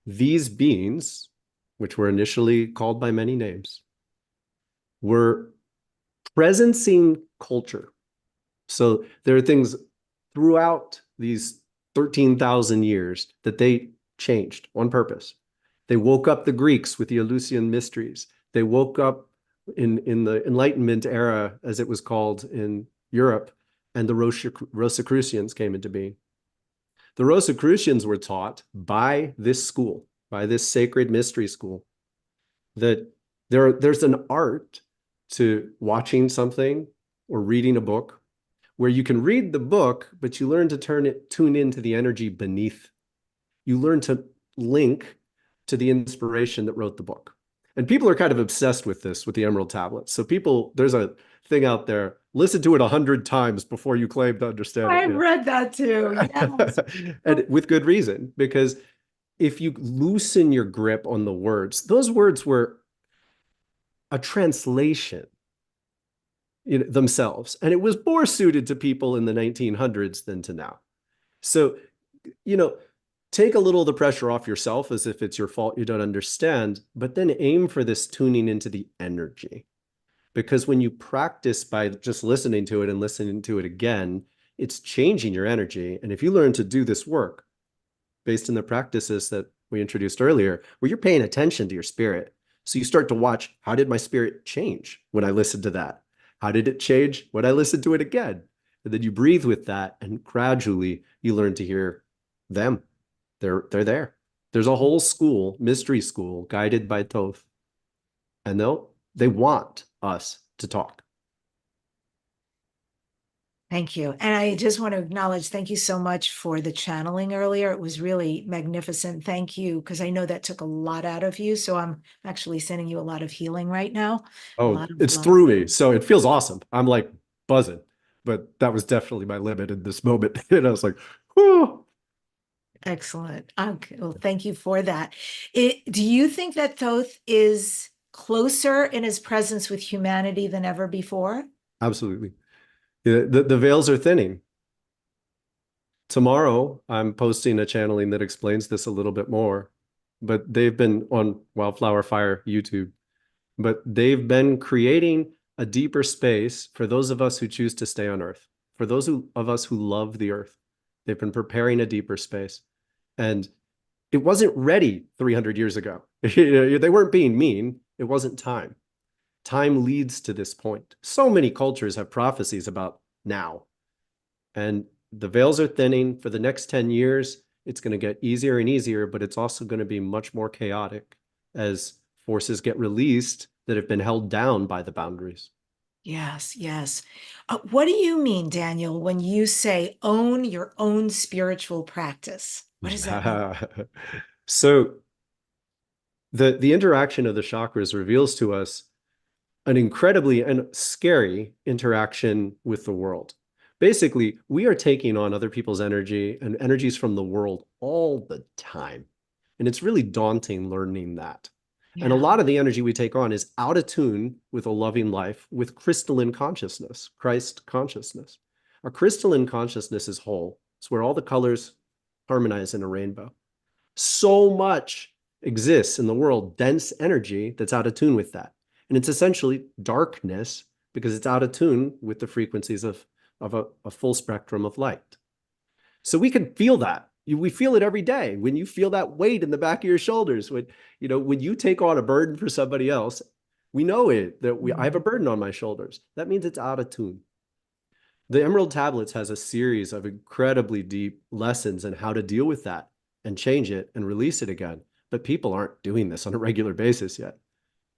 these beings, which were initially called by many names, were presencing culture. So there are things throughout these 13,000 years that they changed on purpose. They woke up the Greeks with the Eleusinian mysteries. They woke up in the Enlightenment era, as it was called in Europe, and the Rosicrucians came into being. The Rosicrucians were taught by this school, by this sacred mystery school, that there's an art to watching something or reading a book where you can read the book, but you learn to tune into the energy beneath. You learn to link to the inspiration that wrote the book. And people are kind of obsessed with this, with the Emerald Tablets. So people, there's a thing out there, listen to it 100 times before you claim to understand it. I've read that too. Yes. And with good reason, because if you loosen your grip on the words, those words were a translation themselves. And it was more suited to people in the 1900s than to now. So, take a little of the pressure off yourself as if it's your fault you don't understand, but then aim for this tuning into the energy. Because when you practice by just listening to it and listening to it again, it's changing your energy. And if you learn to do this work based on the practices that we introduced earlier, where you're paying attention to your spirit, so you start to watch, how did my spirit change when I listened to that? How did it change when I listened to it again? And then you breathe with that, and gradually you learn to hear them. They're there. There's a whole school, mystery school, guided by Thoth. And they want us to talk. Thank you. And I just want to acknowledge, thank you so much for the channeling earlier. It was really magnificent. Thank you, because I know that took a lot out of you. So I'm actually sending you a lot of healing right now. Oh, it's through me. So it feels awesome. I'm like buzzing, but that was definitely my limit in this moment. And I was like, whoo. Excellent. Okay. Well, thank you for that. Do you think that Thoth is closer in his presence with humanity than ever before? Absolutely. The veils are thinning. Tomorrow, I'm posting a channeling that explains this a little bit more, but they've been on Wildflower Fire YouTube, but they've been creating a deeper space for those of us who choose to stay on Earth, for those of us who love the Earth. They've been preparing a deeper space. And it wasn't ready 300 years ago. They weren't being mean. It wasn't time. Time leads to this point. So many cultures have prophecies about now. And the veils are thinning. For the next 10 years, it's going to get easier and easier, but it's also going to be much more chaotic as forces get released that have been held down by the boundaries. Yes, yes. What do you mean, Daniel, when you say own your own spiritual practice? What does that mean? So the interaction of the chakras reveals to us an incredibly and scary interaction with the world. Basically, we are taking on other people's energy and energies from the world all the time. And it's really daunting learning that. And a lot of the energy we take on is out of tune with a loving life, with crystalline consciousness, Christ consciousness. Our crystalline consciousness is whole. It's where all the colors harmonize in a rainbow. So much exists in the world, dense energy that's out of tune with that. And it's essentially darkness because it's out of tune with the frequencies of a full spectrum of light. So we can feel that. We feel it every day. When you feel that weight in the back of your shoulders, when you take on a burden for somebody else, we know it, that I have a burden on my shoulders. That means it's out of tune. The Emerald Tablets has a series of incredibly deep lessons on how to deal with that and change it and release it again. But people aren't doing this on a regular basis yet.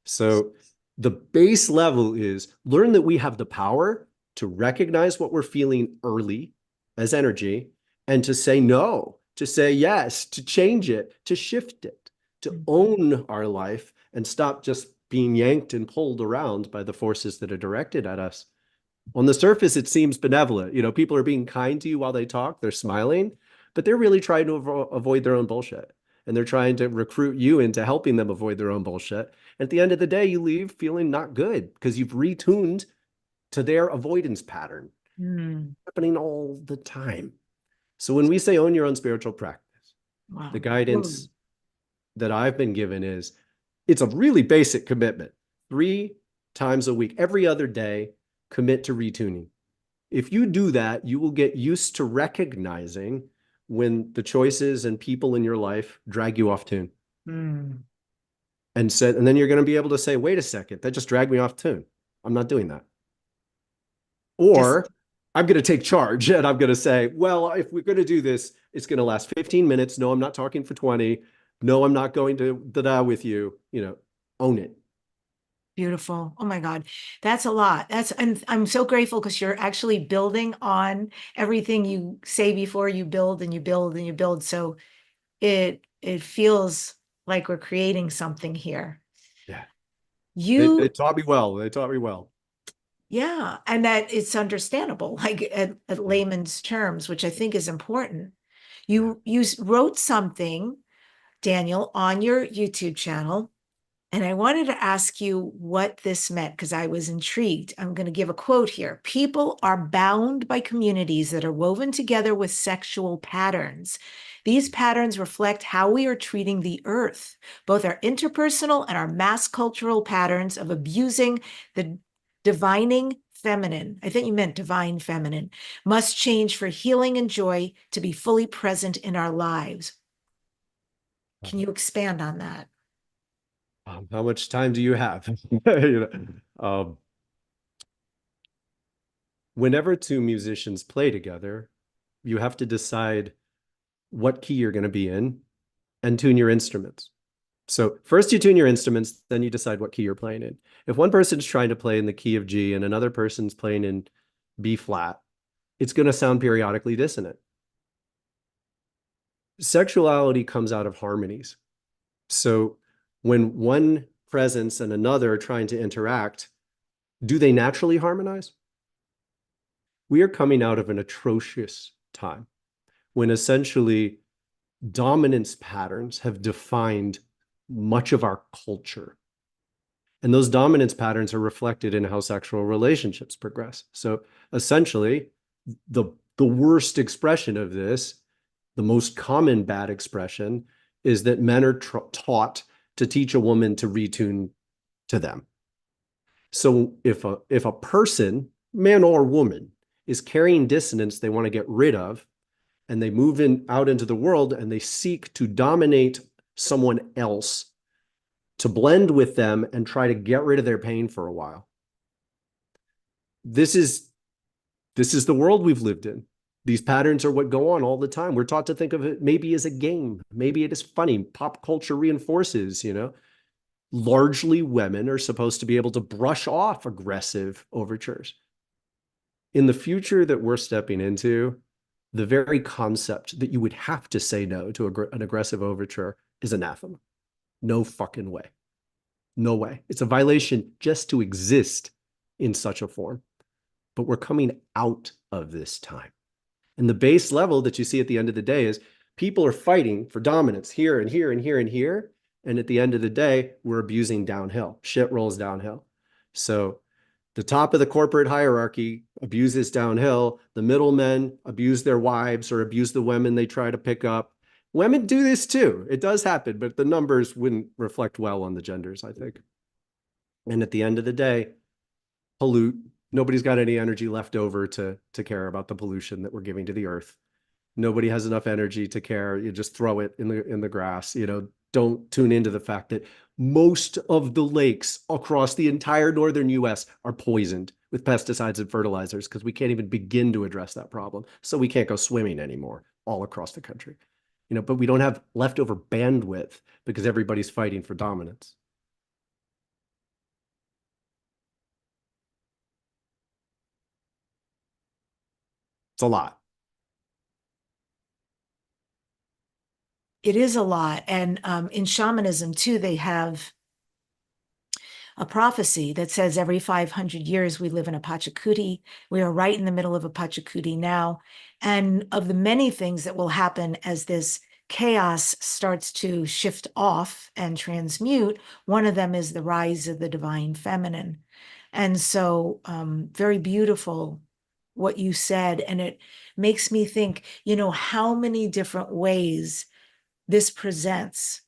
So the base level is learn that we have the power to recognize what we're feeling early as energy and to say no, to say yes, to change it, to shift it, to own our life and stop just being yanked and pulled around by the forces that are directed at us. On the surface, it seems benevolent. People are being kind to you while they talk. They're smiling, but they're really trying to avoid their own bullshit. And they're trying to recruit you into helping them avoid their own bullshit. At the end of the day, you leave feeling not good because you've retuned to their avoidance pattern. Happening all the time. So when we say own your own spiritual practice, the guidance that I've been given is it's a really basic commitment. 3 times a week, every other day, commit to retuning. If you do that, you will get used to recognizing when the choices and people in your life drag you off tune. Mm. And then you're going to be able to say, wait a second, that just dragged me off tune. I'm not doing that. Just Or I'm going to take charge and I'm going to say, well, if we're going to do this, it's going to last 15 minutes. No, I'm not talking for 20. No, I'm not going to da-da with you. Own it. beautiful. Oh my God. That's a lot. And I'm so grateful because you're actually building on everything you say before you build and you build and you build. So it feels like we're creating something here. Yeah. They You, taught me well. They taught me well. yeah, and that it's understandable, like at Yeah. layman's terms, which I think is important. Yeah. You wrote something, Daniel, on your YouTube channel. And I wanted to ask you what this meant because I was intrigued. I'm going to give a quote here. People are bound by communities that are woven together with sexual patterns. These patterns reflect how we are treating the earth, both our interpersonal and our mass cultural patterns of abusing the divining feminine. I think you meant divine feminine, must change for healing and joy to be fully present in our lives. Can you expand on that? How much time do you have? You whenever two musicians play together, you have to decide what key you're going to be in and tune your instruments. So first you tune your instruments, then you decide what key you're playing in. If one person's trying to play in the key of G and another person's playing in B flat, it's going to sound periodically dissonant. Sexuality comes out of harmonies. So when one presence and another are trying to interact, do they naturally harmonize? We are coming out of an atrocious time when essentially dominance patterns have defined much of our culture. And those dominance patterns are reflected in how sexual relationships progress. So essentially, the, the worst expression of this, the most common bad expression, is that men are taught to teach a woman to retune to them. So if a person, man or woman, is carrying dissonance they want to get rid of, and they move out into the world and they seek to dominate someone else, to blend with them and try to get rid of their pain for a while. This is the world we've lived in. These patterns are what go on all the time. We're taught to think of it maybe as a game. Maybe it is funny. Pop culture reinforces, largely women are supposed to be able to brush off aggressive overtures. In the future that we're stepping into, the very concept that you would have to say no to an aggressive overture is anathema. No fucking way. No way. It's a violation just to exist in such a form. But we're coming out of this time. And the base level that you see at the end of the day is people are fighting for dominance here and here and here and here. And at the end of the day, we're abusing downhill. Shit rolls downhill. So the top of the corporate hierarchy abuses downhill. The middlemen abuse their wives or abuse the women they try to pick up. Women do this too. It does happen, but the numbers wouldn't reflect well on the genders, I think. And at the end of the day, pollute. Nobody's got any energy left over to care about the pollution that we're giving to the earth. Nobody has enough energy to care. You just throw it in the grass. Don't tune into the fact that most of the lakes across the entire northern US are poisoned with pesticides and fertilizers because we can't even begin to address that problem. So we can't go swimming anymore all across the country. But we don't have leftover bandwidth because everybody's fighting for dominance. It's a lot. It is a lot. And in shamanism, too, they have a prophecy that says every 500 years we live in a Pachacuti. We are right in the middle of a Pachacuti now. And of the many things that will happen as this chaos starts to shift off and transmute, one of them is the rise of the divine feminine. And so very beautiful what you said. And it makes me think, how many different ways this presents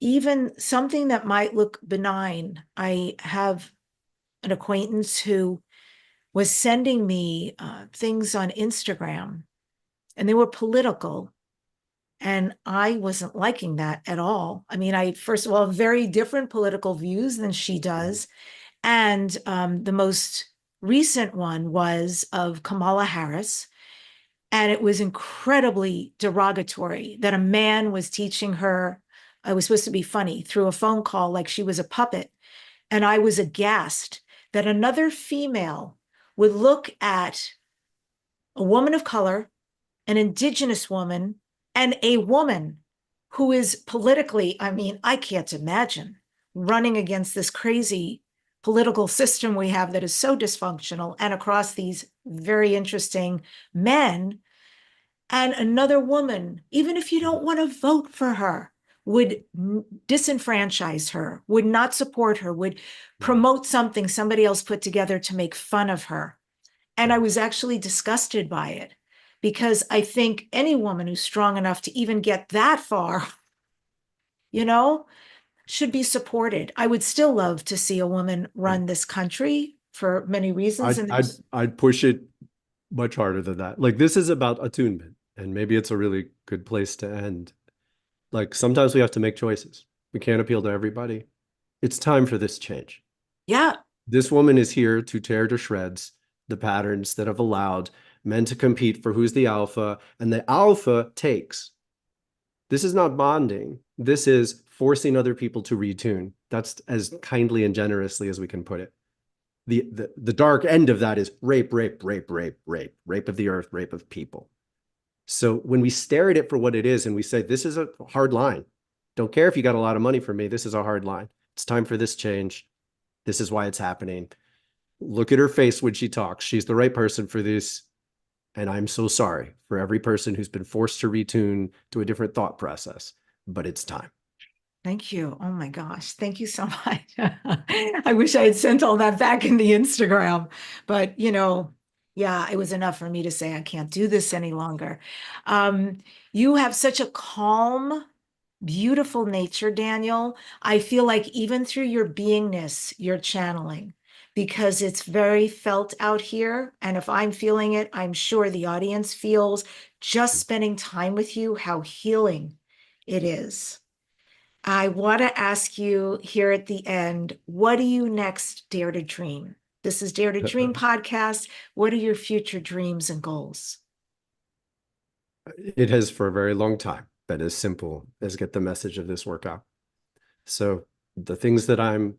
even something that might look benign. I have an acquaintance who was sending me things on Instagram, and they were political. And I wasn't liking that at all. I mean, I, first of all, have very different political views than she does. And the most recent one was of Kamala Harris. And it was incredibly derogatory that a man was teaching her, it was supposed to be funny, through a phone call like she was a puppet. And I was aghast that another female would look at a woman of color, an indigenous woman, and a woman who is politically, I mean, I can't imagine running against this crazy political system we have that is so dysfunctional and across these very interesting men. And another woman, even if you don't want to vote for her, would disenfranchise her, would not support her, would promote something somebody else put together to make fun of her. And I was actually disgusted by it, because I think any woman who's strong enough to even get that far, you know, should be supported. I would still love to see a woman run this country for many reasons. I'd push it much harder than that. Like, this is about attunement, and maybe it's a really good place to end. Like, sometimes we have to make choices. We can't appeal to everybody. It's time for this change. Yeah. This woman is here to tear to shreds the patterns that have allowed men to compete for who's the alpha, and the alpha takes. This is not bonding. This is forcing other people to retune. That's as kindly and generously as we can put it. The dark end of that is rape, rape, rape, rape, rape, rape of the earth, rape of people. So when we stare at it for what it is and we say, this is a hard line. Don't care if you got a lot of money from me. This is a hard line. It's time for this change. This is why it's happening. Look at her face when she talks. She's the right person for this. And I'm so sorry for every person who's been forced to retune to a different thought process, but it's time. Thank you. Oh my gosh. Thank you so much. I wish I had sent all that back in the Instagram, but yeah, it was enough for me to say, I can't do this any longer. You have such a calm, beautiful nature, Daniel. I feel like even through your beingness, you're channeling, because it's very felt out here. And if I'm feeling it, I'm sure the audience feels, just spending time with you, how healing it is. I want to ask you here at the end, what do you next dare to dream? This is Dare to Dream podcast. What are your future dreams and goals? It has for a very long time been as simple as get the message of this work out. So the things that I'm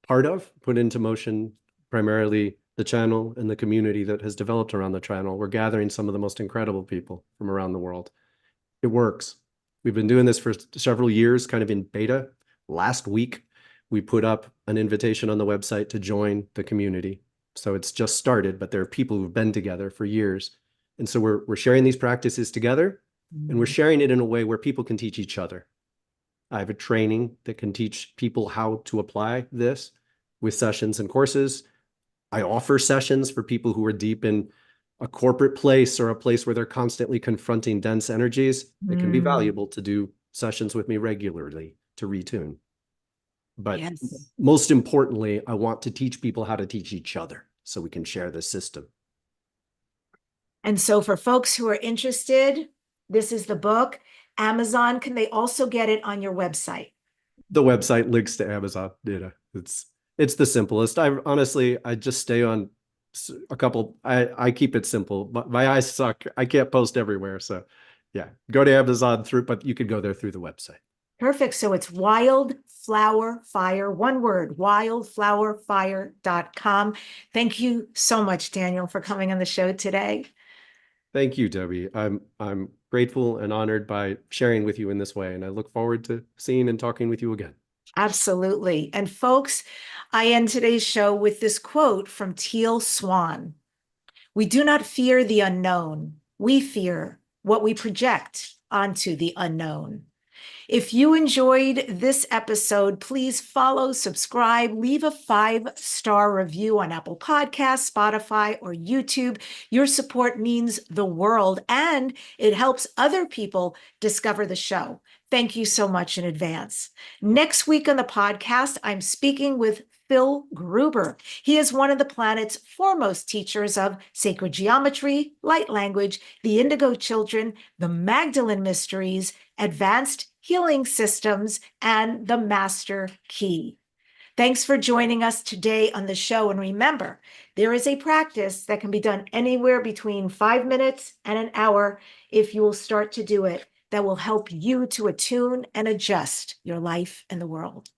part of, put into motion, primarily the channel and the community that has developed around the channel. We're gathering some of the most incredible people from around the world. It works. We've been doing this for several years, kind of in beta. Last week, we put up an invitation on the website to join the community. So it's just started, but there are people who've been together for years. And so we're sharing these practices together, and we're sharing it in a way where people can teach each other. I have a training that can teach people how to apply this with sessions and courses. I offer sessions for people who are deep in a corporate place or a place where they're constantly confronting dense energies. It can be valuable to do sessions with me regularly to retune. But most importantly, I want to teach people how to teach each other so we can share this system. And so for folks who are interested, this is the book. Amazon, can they also get it on your website? The website links to Amazon. It's the simplest. I just stay on a couple. I keep it simple, but my eyes suck. I can't post everywhere. So yeah, go to Amazon but you could go there through the website. Perfect. So it's Wildflower Fire, one word, wildflowerfire.com. Thank you so much, Daniel, for coming on the show today. Thank you, Debbie. I'm grateful and honored by sharing with you in this way, and I look forward to seeing and talking with you again. Absolutely. And folks, I end today's show with this quote from Teal Swan. We do not fear the unknown. We fear what we project onto the unknown. If you enjoyed this episode, please follow, subscribe, leave a 5-star review on Apple Podcasts, Spotify, or YouTube. Your support means the world, and it helps other people discover the show. Thank you so much in advance. Next week on the podcast, I'm speaking with Phil Gruber. He is one of the planet's foremost teachers of sacred geometry, light language, the Indigo Children, the Magdalene Mysteries, advanced healing systems, and the Master Key. Thanks for joining us today on the show. And remember, there is a practice that can be done anywhere between 5 minutes and an hour if you will start to do it, that will help you to attune and adjust your life and the world.